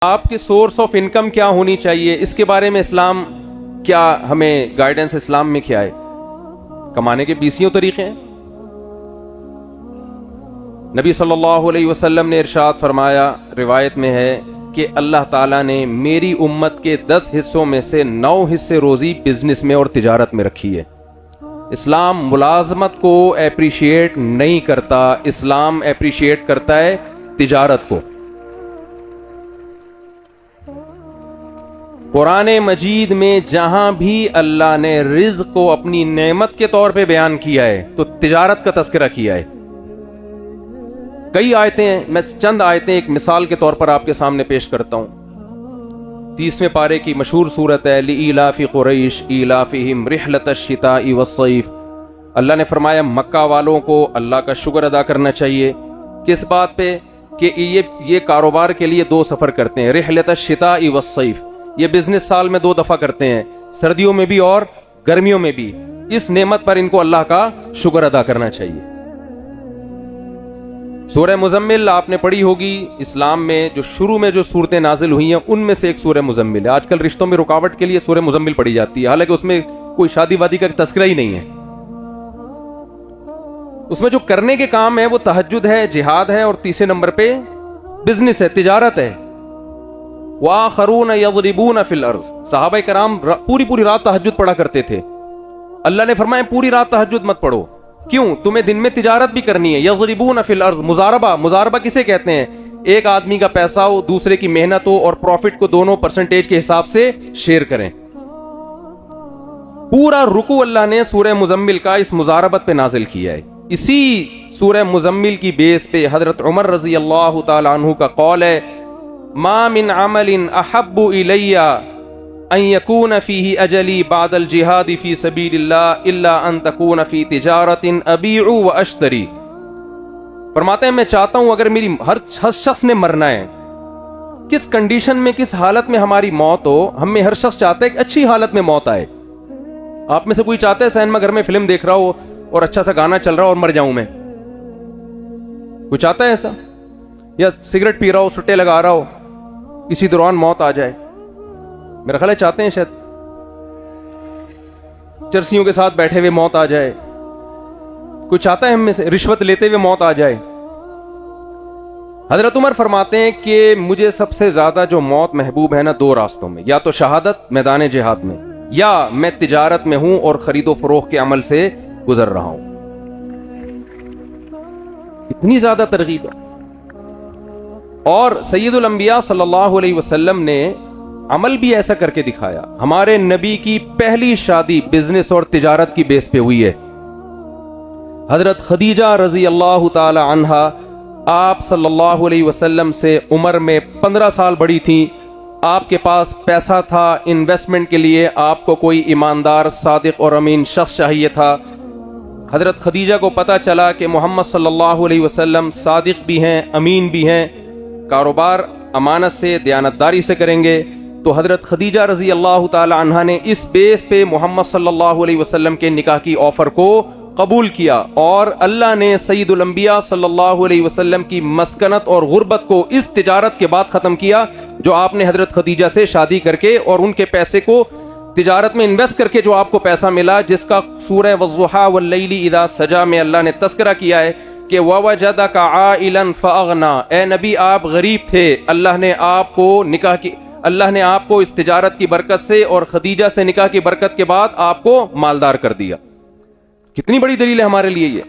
آپ کی source of income کیا ہونی چاہیے، اس کے بارے میں اسلام کیا ہمیں گائیڈنس اسلام میں کیا ہے؟ کمانے کے 20 طریقے ہیں۔ نبی صلی اللہ علیہ وسلم نے ارشاد فرمایا، روایت میں ہے کہ اللہ تعالیٰ نے میری امت کے 10 حصوں میں سے 9 حصے روزی بزنس میں اور تجارت میں رکھی ہے۔ اسلام ملازمت کو اپریشیٹ نہیں کرتا، اسلام اپریشیٹ کرتا ہے تجارت کو۔ قرآن مجید میں جہاں بھی اللہ نے رزق کو اپنی نعمت کے طور پہ بیان کیا ہے تو تجارت کا تذکرہ کیا ہے۔ کئی آیتیں ہیں، میں چند آیتیں ایک مثال کے طور پر آپ کے سامنے پیش کرتا ہوں۔ 30ویں پارے کی مشہور سورت ہے لِإِيلَافِ قُرَيْشٍ إِيلَافِهِمْ رِحْلَةَ الشِّتَاءِ وَالصَّيْفِ۔ اللہ نے فرمایا مکہ والوں کو اللہ کا شکر ادا کرنا چاہیے۔ کس بات پہ؟ کہ یہ کاروبار کے لیے 2 سفر کرتے ہیں، رحلۃ الشتاء والصیف، یہ بزنس سال میں 2 دفعہ کرتے ہیں، سردیوں میں بھی اور گرمیوں میں بھی۔ اس نعمت پر ان کو اللہ کا شکر ادا کرنا چاہیے۔ سورہ مزمل آپ نے پڑھی ہوگی، اسلام میں جو شروع میں جو صورتیں نازل ہوئی ہیں ان میں سے ایک سورہ مزمل ہے۔ آج کل رشتوں میں رکاوٹ کے لیے سورہ مزمل پڑھی جاتی ہے، حالانکہ اس میں کوئی شادی وادی کا تذکرہ ہی نہیں ہے۔ اس میں جو کرنے کے کام ہے وہ تہجد ہے، جہاد ہے، اور تیسرے نمبر پہ بزنس ہے، تجارت ہے۔ وآخرون یضربون فی الارض، صحابہ کرام پوری رات تہجد پڑھا کرتے تھے۔ اللہ نے فرمایا پوری رات تہجد مت پڑھو، کیوں؟ تمہیں دن میں تجارت بھی کرنی ہے۔ یضربون فی الارض، مضاربہ کسے کہتے ہیں؟ ایک آدمی کا پیسہ ہو، دوسرے کی محنت ہو، اور پروفٹ کو دونوں پرسنٹیج کے حساب سے شیئر کریں۔ پورا رکوع اللہ نے سورہ مزمل کا اس مضاربت پہ نازل کیا ہے۔ اسی سورہ مزمل کی بیس پہ حضرت عمر رضی اللہ تعالی عنہ کا قول ہے، ما من عمل احب الی ان یکون فیہ اجلی بعد الجہاد فی سبیل اللہ الا ان تکون فی تجارت ابیع و اشتری۔ فرماتے ہیں میں چاہتا ہوں اگر میری ہر شخص نے مرنا ہے، کس کنڈیشن میں، کس حالت میں ہماری موت ہو، ہم میں ہر شخص چاہتا ہے کہ اچھی حالت میں موت آئے۔ آپ میں سے کوئی چاہتا ہے سینما گھر میں فلم دیکھ رہا ہو اور اچھا سا گانا چل رہا ہو اور مر جاؤں میں؟ کوئی چاہتا ہے ایسا؟ یا سگریٹ پی رہا ہو، سٹے لگا رہا ہو، اسی دوران موت آ جائے؟ میرا خیال ہے چاہتے ہیں شاید۔ چرسیوں کے ساتھ بیٹھے ہوئے موت آ جائے؟ کوئی چاہتا ہے ہم میں سے رشوت لیتے ہوئے موت آ جائے؟ حضرت عمر فرماتے ہیں کہ مجھے سب سے زیادہ جو موت محبوب ہے نا 2 راستوں میں، یا تو شہادت میدان جہاد میں، یا میں تجارت میں ہوں اور خرید و فروخت کے عمل سے گزر رہا ہوں۔ اتنی زیادہ ترغیب ہے۔ اور سید الانبیاء صلی اللہ علیہ وسلم نے عمل بھی ایسا کر کے دکھایا۔ ہمارے نبی کی پہلی شادی بزنس اور تجارت کی بیس پہ ہوئی ہے۔ حضرت خدیجہ رضی اللہ تعالی عنہا آپ صلی اللہ علیہ وسلم سے عمر میں 15 سال بڑی تھیں۔ آپ کے پاس پیسہ تھا انویسٹمنٹ کے لیے، آپ کو کوئی ایماندار، صادق اور امین شخص چاہیے تھا۔ حضرت خدیجہ کو پتا چلا کہ محمد صلی اللہ علیہ وسلم صادق بھی ہیں، امین بھی ہیں، کاروبار امانت سے، دیانتداری سے کریں گے، تو حضرت خدیجہ رضی اللہ تعالی عنہا نے اس بیس پہ محمد صلی اللہ علیہ وسلم کے نکاح کی آفر کو قبول کیا، اور اللہ نے سید الانبیاء صلی اللہ علیہ وسلم کی مسکنت اور غربت کو اس تجارت کے بعد ختم کیا جو آپ نے حضرت خدیجہ سے شادی کر کے اور ان کے پیسے کو تجارت میں انویسٹ کر کے جو آپ کو پیسہ ملا، جس کا سورہ والضحیٰ واللیل اذا سجا میں اللہ نے تذکرہ کیا ہے کہ وَوَجَدَكَ عَائِلًا فَأَغْنَا، اے نبی آپ غریب تھے، اللہ نے آپ کو اس تجارت کی برکت سے اور خدیجہ سے نکاح کی برکت کے بعد آپ کو مالدار کر دیا۔ کتنی بڑی دلیل ہے ہمارے لیے یہ۔